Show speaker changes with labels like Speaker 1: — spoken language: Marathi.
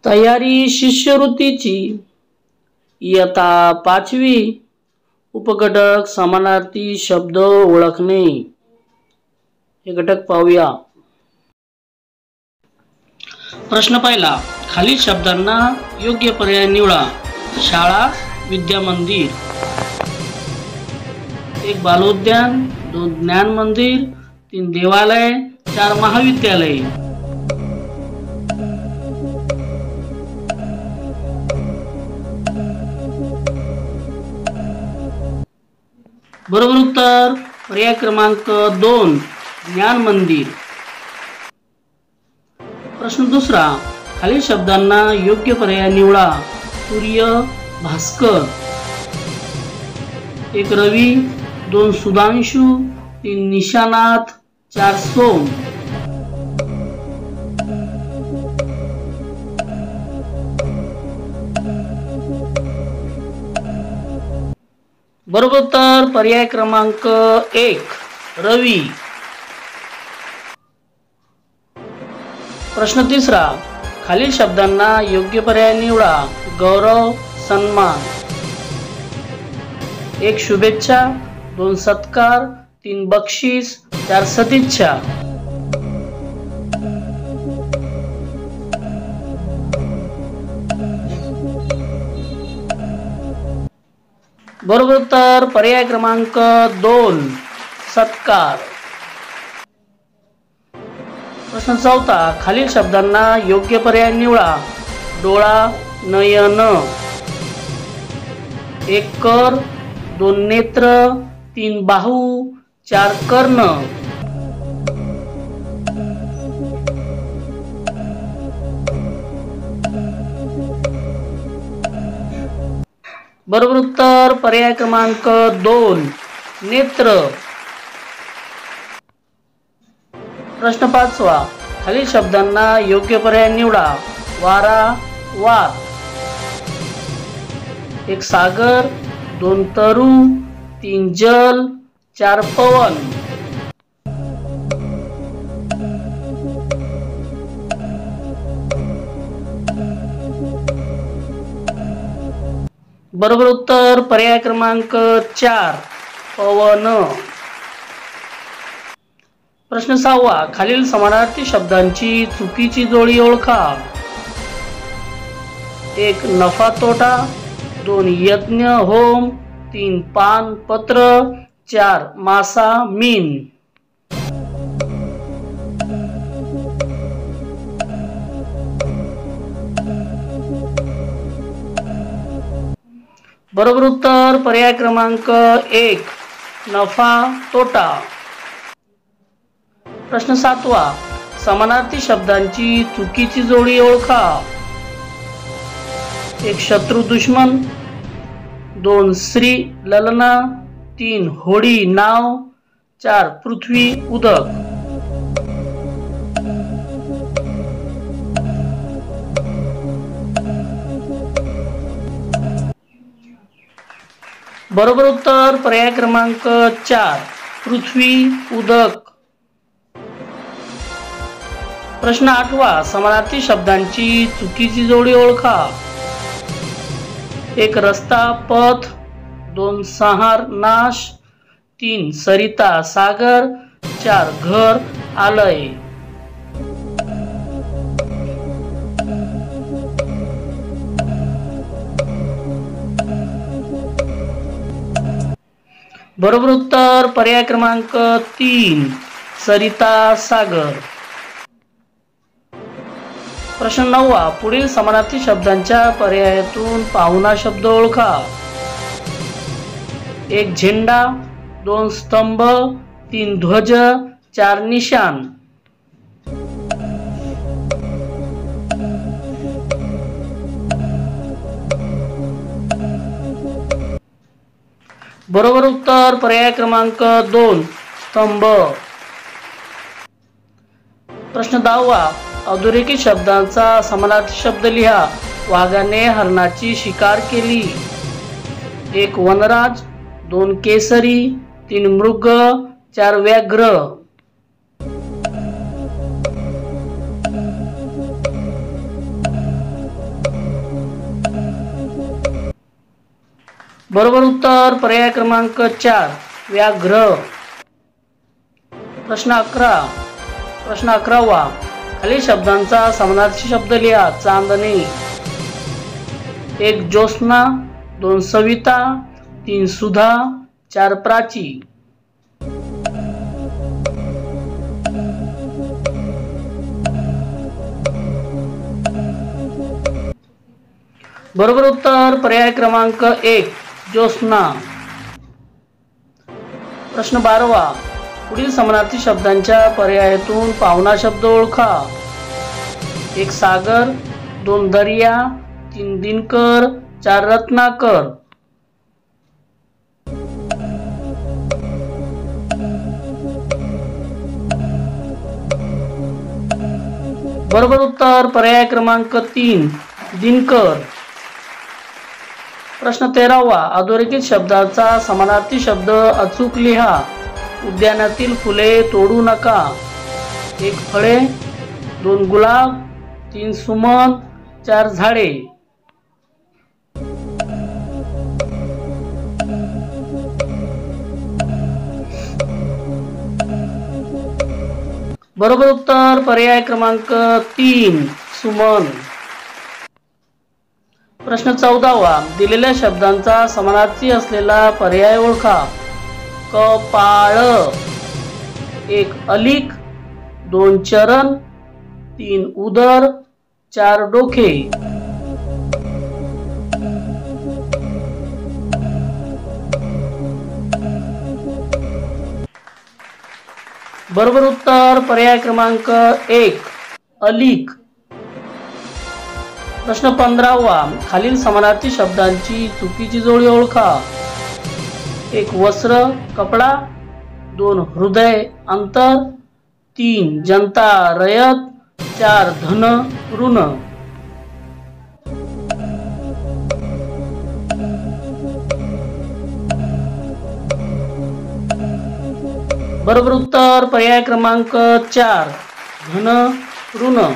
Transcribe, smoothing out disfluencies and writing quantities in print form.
Speaker 1: तयारी शिष्यवृत्तीची इयत्ता 5वी उपघटक समानार्थी शब्द ओळखणे हे घटक पाहूया। प्रश्न पहिला, खालील शब्दांना योग्य पर्याय निवडा। शाळा, विद्या मंदिर। 1 बालोद्यान, 2 ज्ञान मंदिर, 3 देवालय, 4 महाविद्यालय। बरोबर उत्तर पर्याय क्रमांक 2 ज्ञान मंदिर। प्रश्न दुसरा, खालील शब्दांना योग्य पर्याय निवडा। सूर्य, भास्कर। 1 रवी, 2 सुधांशु, 3 निशानाथ, 4 सोम। बरोबर उत्तर पर्याय क्रमांक 1 रवी। प्रश्न तिसरा, खालील शब्दांना योग्य पर्याय निवडा। गौरव, सन्मान। 1 शुभेच्छा, 2 सत्कार, 3 बक्षीस, 4 सदिच्छा। बरोबर उत्तर पर्याय क्रमांक 2 सत्कार। प्रश्न चौथा, खालील शब्दांना योग्य पर्याय निवडा। डोळा, नयन। 1 कर, 2 नेत्र, 3 बाहू, 4 कर्ण। बरोबर उत्तर पर्याय क्रमांक 2 नेत्र। प्रश्न पाचवा, खालील शब्दांना योग्य पर्याय निवडा। वारा, वात। 1 सागर, 2 तरु, 3 जल, 4 पवन। बरोबर उत्तर पर्याय क्रमांक 4 पवन। प्रश्न 6वा, खालील समानार्थी शब्दांची चुकीची जोडी ओळखा। 1 नफा तोटा, 2 यज्ञ होम, 3 पान पत्र, 4 मासा मीन। बरोबर उत्तर पर्याय क्रमांक 1 नफा तोटा। प्रश्न 7वा, समानार्थी शब्दांची चुकीची जोडी ओळखा। 1 शत्रू दुश्मन, 2 श्री ललना, 3 होडी नाव, 4 पृथ्वी उदक। बरोबर उत्तर पर्याय क्रमांक 4 पृथ्वी उदक। प्रश्न 8वा, समानार्थी शब्दांची चुकीची जोडी ओळखा। 1 रस्ता पथ, 2 संहार नाश, 3 सरिता सागर, 4 घर आलय। बरोबर उत्तर पर्याय क्रमांक 3 सरिता सागर। प्रश्न 9वा, पुढील समानार्थी शब्दांच्या पर्यायातून पाहुणा शब्द ओळखा। 1 झेंडा, 2 स्तंभ, 3 ध्वज, 4 निशान। बरोबर उत्तर पर्याय क्रमांक 2 स्तंभ। प्रश्न 10वा, अधोरेखित शब्दांचा समानार्थी शब्द लिहा। वाघाने हरणाची शिकार केली। 1 वनराज, 2 केसरी, 3 मृग, 4 व्याघ्र। बरोबर उत्तर पर्याय क्रमांक 4 व्याघ्र। प्रश्न 11वा खालील शब्दांचा समानार्थी शब्द लिहा। चांदणे, 1 ज्योत्स्ना, 2 सविता, 3 सुधा, 4 प्राची। बरोबर उत्तर पर्याय क्रमांक 1 ज्योत्स्ना। प्रश्न 12वा पुढील समानार्थी शब्दांच्या पर्यायातून पाहुणा शब्द ओळखा। 1 सागर, 2 दर्या, 3 दिनकर, 4 रत्नाकर। बरोबर उत्तर पर्याय क्रमांक 3 दिनकर। प्रश्न 13वा अधोरेखित शब्दाचा समानार्थी शब्द अचूक लिहा। उद्यानातील फुले तोडू नका, 1 फळे, 2 गुलाब, 3 सुमन, 4 झाडे। बरोबर उत्तर पर्याय क्रमांक 3 सुमन। प्रश्न 14वा दिलेल्या शब्दांचा समानार्थी असलेला पर्याय ओळखा। कपाळ, 1 अलिक, 2 चरण, 3 उदर, 4 डोके। बरोबर उत्तर पर्याय क्रमांक 1 अलिक। प्रश्न 15वा खालील समानार्थी शब्दांची चुकीची जोडी ओळखा। 1 वस्त्र कपडा, 2 हृदय अंतर, 3 जनता रयत, 4 धन ऋण। बरोबर उत्तर पर्याय क्रमांक 4 धन ऋण।